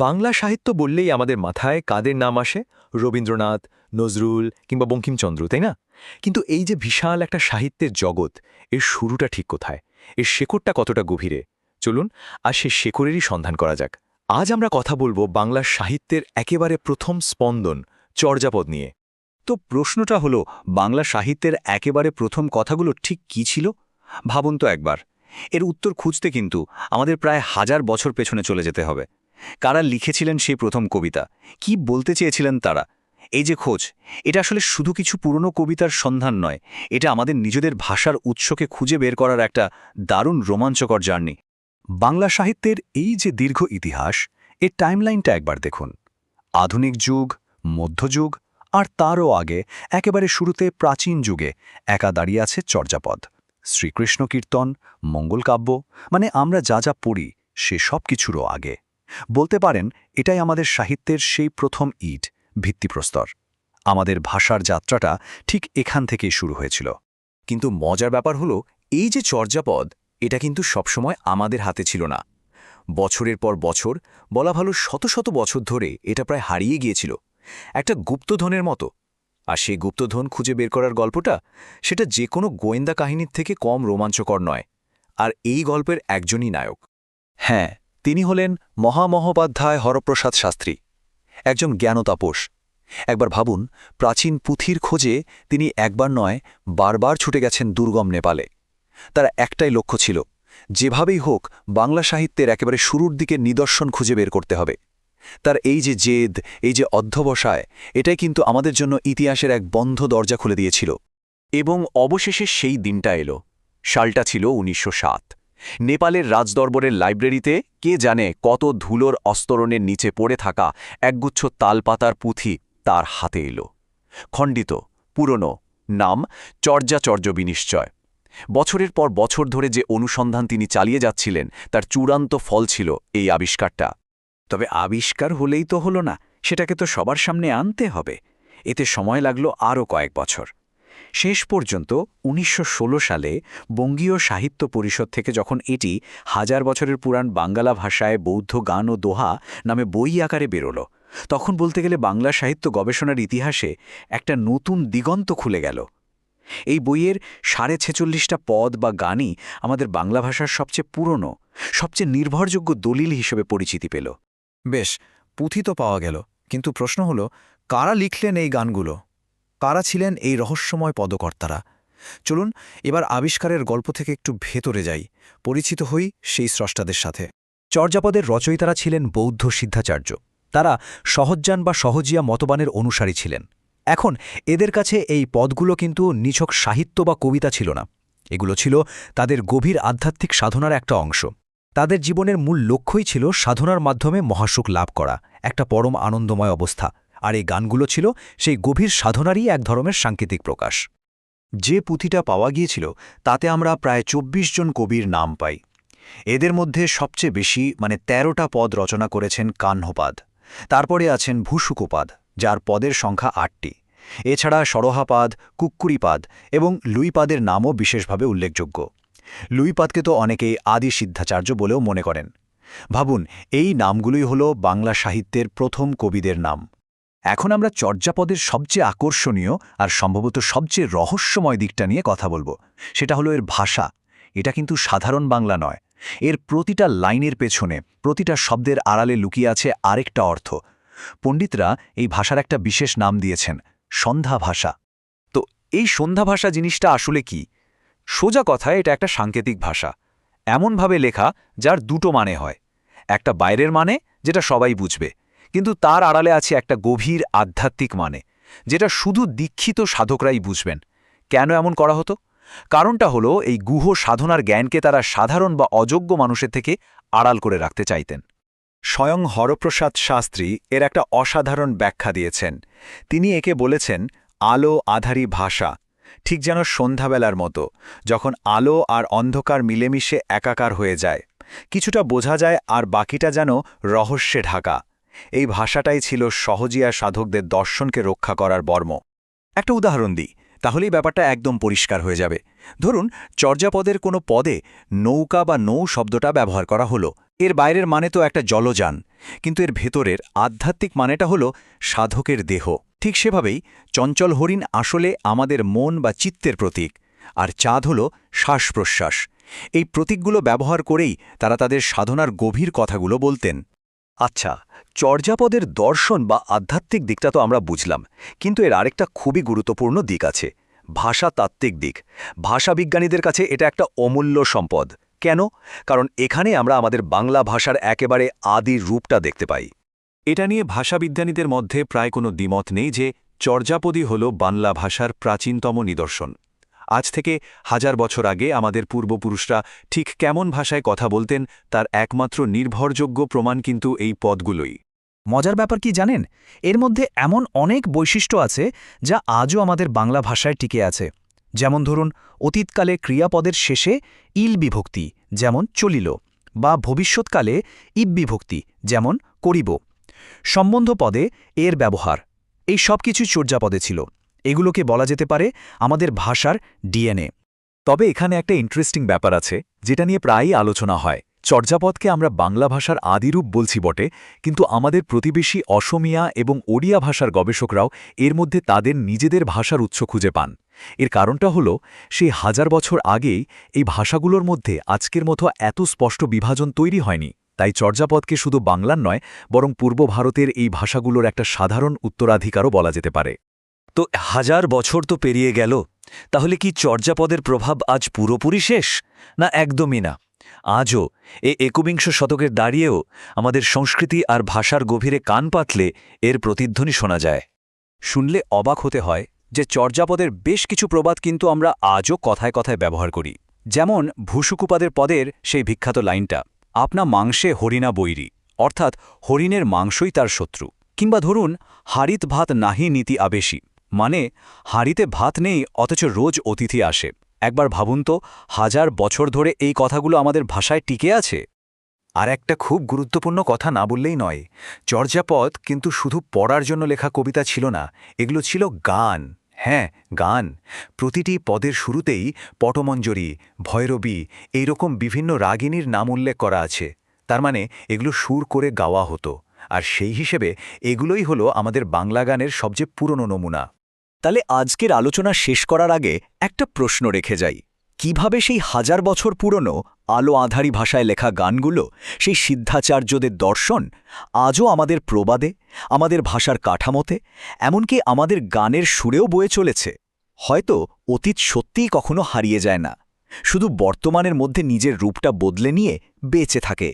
বাংলা সাহিত্য বললেই আমাদের মাথায় কাদের নাম আসে? রবীন্দ্রনাথ, নজরুল কিংবা বঙ্কিমচন্দ্র, তাই না? কিন্তু এই যে বিশাল একটা সাহিত্যের জগৎ, এর শুরুটা ঠিক কোথায়? এর শেকড়টা কতটা গভীরে? চলুন আর সে শেকড়েরই সন্ধান করা যাক। আজ আমরা কথা বলবো বাংলা সাহিত্যের একেবারে প্রথম স্পন্দন চর্যাপদ নিয়ে। তো প্রশ্নটা হলো, বাংলা সাহিত্যের একেবারে প্রথম কথাগুলো ঠিক কি ছিল? ভাবুন তো একবার। এর উত্তর খুঁজতে কিন্তু আমাদের প্রায় 1000 বছর পেছনে চলে যেতে হবে। কারা লিখেছিলেন সেই প্রথম কবিতা, কি বলতে চেয়েছিলেন তারা? এই যে খোঁজ, এটা আসলে শুধু কিছু পুরনো কবিতার সন্ধান নয়, এটা আমাদের নিজেদের ভাষার উৎসকে খুঁজে বের করার একটা দারুণ রোমাঞ্চকর জার্নি। বাংলা সাহিত্যের এই যে দীর্ঘ ইতিহাস, এর টাইমলাইনটা একবার দেখুন। আধুনিক যুগ, মধ্যযুগ আর তারও আগে একেবারে শুরুতে প্রাচীন যুগে একা দাঁড়িয়ে আছে চর্যাপদ। শ্রীকৃষ্ণ কীর্তন, মঙ্গলকাব্য, মানে আমরা যা যা পড়ি সে সব কিছুরও আগে। বলতে পারেন এটাই আমাদের সাহিত্যের সেই প্রথম ইট, ভিত্তিপ্রস্তর। আমাদের ভাষার যাত্রাটা ঠিক এখান থেকেই শুরু হয়েছিল। কিন্তু মজার ব্যাপার হলো, এই যে চর্যাপদ, এটা কিন্তু সবসময় আমাদের হাতে ছিল না। বছরের পর বছর, বলা ভালো শত শত বছর ধরে এটা প্রায় হারিয়ে গিয়েছিল, একটা গুপ্তধনের মতো। আর সেই গুপ্তধন খুঁজে বের করার গল্পটা, সেটা যে কোনো গোয়েন্দা কাহিনীর থেকে কম রোমাঞ্চকর নয়। আর এই গল্পের একজনই নায়ক। হ্যাঁ, তিনি হলেন মহামহোপাধ্যায় হরপ্রসাদ শাস্ত্রী, একজন জ্ঞানতাপস। একবার ভাবুন, প্রাচীন পুঁথির খোঁজে তিনি একবার নয় বারবার ছুটে গেছেন দুর্গম নেপালে। তার একটাই লক্ষ্য ছিল, যেভাবেই হোক বাংলা সাহিত্যের একেবারে শুরুর দিকে নিদর্শন খুঁজে বের করতে হবে। তার এই যে জেদ, এই যে অধ্যবসায়, এটাই কিন্তু আমাদের জন্য ইতিহাসের এক বন্ধ দরজা খুলে দিয়েছিল। এবং অবশেষে সেই দিনটা এলো। সালটা ছিল 1907। নেপালের রাজদরবারের লাইব্রেরিতে কে জানে কত ধুলোর অস্তরণের নিচে পড়ে থাকা একগুচ্ছ তালপাতার পুঁথি তার হাতে এলো। খণ্ডিত, পুরনো, নাম চর্যাচর্য বিনিশ্চয়। বছরের পর বছর ধরে যে অনুসন্ধান তিনি চালিয়ে যাচ্ছিলেন, তার চূড়ান্ত ফল ছিল এই আবিষ্কারটা। তবে আবিষ্কার হলেই তো হলো না, সেটাকে তো সবার সামনে আনতে হবে। এতে সময় লাগলো আরও কয়েক বছর। শেষ পর্যন্ত 1916 সালে বঙ্গীয় সাহিত্য পরিষদ থেকে যখন এটি 1000 বছরের পুরাণ বাঙ্গালা ভাষায় বৌদ্ধ গান ও দোহা নামে বই আকারে বেরোল, তখন বলতে গেলে বাংলা সাহিত্য গবেষণার ইতিহাসে একটা নতুন দিগন্ত খুলে গেল। এই বইয়ের 46.5টা পদ বা গানই আমাদের বাংলা ভাষার সবচেয়ে পুরনো, সবচেয়ে নির্ভরযোগ্য দলিল হিসেবে পরিচিতি পেল। বেশ, পুঁথি তো পাওয়া গেল, কিন্তু প্রশ্ন হলো, কারা লিখলেন এই গানগুলো? কারা ছিলেন এই রহস্যময় পদকর্তারা? চলুন এবার আবিষ্কারের গল্প থেকে একটু ভেতরে যাই, পরিচিত হই সেই স্রষ্টাদের সাথে। চর্যাপদের রচয়িতারা ছিলেন বৌদ্ধ সিদ্ধাচার্য। তারা সহজ্জান বা সহজিয়া মতবানের অনুসারী ছিলেন। এখন এদের কাছে এই পদগুলো কিন্তু নিছক সাহিত্য বা কবিতা ছিল না, এগুলো ছিল তাদের গভীর আধ্যাত্মিক সাধনার একটা অংশ। তাদের জীবনের মূল লক্ষ্যই ছিল সাধনার মাধ্যমে মহাসুখ লাভ করা, একটা পরম আনন্দময় অবস্থা। আর এই গানগুলো ছিল সেই গভীর সাধনারই এক ধরনের সাংকেতিক প্রকাশ। যে পুঁথিটা পাওয়া গিয়েছিল তাতে আমরা প্রায় 24 জন কবির নাম পাই। এদের মধ্যে সবচেয়ে বেশি, মানে 13টা পদ রচনা করেছেন কাহ্নপাদ। তারপরে আছেন ভূসুকোপাদ, যার পদের সংখ্যা 8টি। এছাড়া সরহাপাদ, কুক্কুরিপাদ এবং লুইপাদের নামও বিশেষভাবে উল্লেখযোগ্য। লুইপাদকে তো অনেকেই আদি সিদ্ধাচার্য বলেও মনে করেন। ভাবুন, এই নামগুলোই হল বাংলা সাহিত্যের প্রথম কবিদের নাম। এখন আমরা চর্যাপদের সবচেয়ে আকর্ষণীয় আর সম্ভবত সবচেয়ে রহস্যময় দিকটা নিয়ে কথা বলবো। সেটা হলো এর ভাষা। এটা কিন্তু সাধারণ বাংলা নয়। এর প্রতিটা লাইনের পেছনে, প্রতিটা শব্দের আড়ালে লুকিয়ে আছে আরেকটা অর্থ। পণ্ডিতরা এই ভাষার একটা বিশেষ নাম দিয়েছেন, সন্ধ্যা ভাষা। তো এই সন্ধ্যা ভাষা জিনিসটা আসলে কি? সোজা কথায় এটা একটা সাংকেতিক ভাষা, এমনভাবে লেখা যার দুটো মানে হয়। একটা বাইরের মানে, যেটা সবাই বুঝবে, কিন্তু তার আড়ালে আছে একটা গভীর আধ্যাত্মিক মানে, যেটা শুধু দীক্ষিত সাধকরাই বুঝবেন। কেন এমন করা হতো? কারণটা হলো, এই গুহ সাধনার জ্ঞানকে তারা সাধারণ বা অযোগ্য মানুষের থেকে আড়াল করে রাখতে চাইতেন। স্বয়ং হরপ্রসাদ শাস্ত্রী এর একটা অসাধারণ ব্যাখ্যা দিয়েছেন। তিনি একে বলেছেন আলো আধারী ভাষা, ঠিক যেন সন্ধ্যাবেলার মতো, যখন আলো আর অন্ধকার মিলেমিশে একাকার হয়ে যায়। কিছুটা বোঝা যায় আর বাকিটা যেন রহস্যে ঢাকা। এই ভাষাটাই ছিল সহজিয়া সাধকদের দর্শনকে রক্ষা করার বর্ম। একটা উদাহরণ দিই, তাহলেই ব্যাপারটা একদম পরিষ্কার হয়ে যাবে। ধরুন, চর্যাপদের কোনো পদে নৌকা বা নৌ শব্দটা ব্যবহার করা হলো। এর বাইরের মানে তো একটা জলযান, কিন্তু এর ভেতরের আধ্যাত্মিক মানেটা হলো সাধকের দেহ। ঠিক সেভাবেই চঞ্চল হরিণ আসলে আমাদের মন বা চিত্তের প্রতীক, আর চাঁদ হল শ্বাস-প্রশ্বাস। এই প্রতীকগুলো ব্যবহার করেই তারা তাদের সাধনার গভীর কথাগুলো বলতেন। আচ্ছা, চর্যাপদের দর্শন বা আধ্যাত্মিক দিকটা তো আমরা বুঝলাম, কিন্তু এর আরেকটা খুবই গুরুত্বপূর্ণ দিক আছে, ভাষাতাত্ত্বিক দিক। ভাষাবিজ্ঞানীদের কাছে এটা একটা অমূল্য সম্পদ। কেন? কারণ এখানে আমরা আমাদের বাংলা ভাষার একেবারে আদি রূপটা দেখতে পাই। এটা নিয়ে ভাষাবিজ্ঞানীদের মধ্যে প্রায় কোনো দ্বিমত নেই যে চর্যাপদই হল বাংলা ভাষার প্রাচীনতম নিদর্শন। আজ থেকে 1000 বছর আগে আমাদের পূর্বপুরুষরা ঠিক কেমন ভাষায় কথা বলতেন তার একমাত্র নির্ভরযোগ্য প্রমাণ কিন্তু এই পদগুলোই। মজার ব্যাপার কি জানেন, এর মধ্যে এমন অনেক বৈশিষ্ট্য আছে যা আজও আমাদের বাংলা ভাষায় টিকে আছে। যেমন ধরুন, অতীতকালে ক্রিয়াপদের শেষে ইল বিভক্তি, যেমন চলিল, বা ভবিষ্যৎকালে ইব বিভক্তি, যেমন করিব। সম্বন্ধ পদে এর ব্যবহার, এই সব কিছু চর্যাপদে ছিল। এগুলোকে বলা যেতে পারে আমাদের ভাষার ডিএনএ। তবে এখানে একটা ইন্টারেস্টিং ব্যাপার আছে যেটা নিয়ে প্রায়ই আলোচনা হয়। চর্যাপদকে আমরা বাংলা ভাষার আদিরূপ বলছি বটে, কিন্তু আমাদের প্রতিবেশী অসমিয়া এবং ওড়িয়া ভাষার গবেষকরাও এর মধ্যে তাদের নিজেদের ভাষার উৎস খুঁজে পান। এর কারণটা হলো, সেই 1000 বছর আগেই এই ভাষাগুলোর মধ্যে আজকের মতো এত স্পষ্ট বিভাজন তৈরি হয়নি। তাই চর্যাপদকে শুধু বাংলার নয়, বরং পূর্ব ভারতের এই ভাষাগুলোর একটা সাধারণ উত্তরাধিকারও বলা যেতে পারে। তো 1000 বছর তো পেরিয়ে গেল, তাহলে কি চর্যাপদের প্রভাব আজ পুরোপুরি শেষ? না, একদমই না। আজও এ 21 শতকের দাঁড়িয়েও আমাদের সংস্কৃতি আর ভাষার গভীরে কান পাতলে এর প্রতিধ্বনি শোনা যায়। শুনলে অবাক হতে হয় যে চর্যাপদের বেশ কিছু প্রবাদ কিন্তু আমরা আজও কথায় কথায় ব্যবহার করি। যেমন ভূসুকুপাদের পদের সেই বিখ্যাত লাইনটা, আপনা মাংসে হরিণা বৈরী, অর্থাৎ হরিণের মাংসই তার শত্রু। কিংবা ধরুন, হাড়িত ভাত নাহি নীতি আবেশী, মানে হাঁড়িতে ভাত নেই অথচ রোজ অতিথি আসে। একবার ভাবুন তো, 1000 বছর ধরে এই কথাগুলো আমাদের ভাষায় টিকে আছে। আর একটা খুব গুরুত্বপূর্ণ কথা না বললেই নয়, চর্যাপদ কিন্তু শুধু পড়ার জন্য লেখা কবিতা ছিল না, এগুলো ছিল গান। হ্যাঁ, গান। প্রতিটি পদের শুরুতেই পটমঞ্জরি, ভৈরবী, এইরকম বিভিন্ন রাগিনীর নাম উল্লেখ করা আছে। তার মানে এগুলো সুর করে গাওয়া হতো, আর সেই হিসেবে এগুলোই হলো আমাদের বাংলা গানের সবচেয়ে পুরনো নমুনা। তাহলে আজকের আলোচনা শেষ করার আগে একটা প্রশ্ন রেখে যাই, কিভাবে সেই 1000 বছর পুরনো আলো আঁধারি ভাষায় লেখা গানগুলো, সেই সিদ্ধাচার্যদের দর্শন, আজও আমাদের প্রবাদে, আমাদের ভাষার কাঠামোতে, এমনকি আমাদের গানের সুরেও বয়ে চলেছে? হয়তো অতীত সত্যিই কখনো হারিয়ে যায় না, শুধু বর্তমানের মধ্যে নিজের রূপটা বদলে নিয়ে বেঁচে থাকে।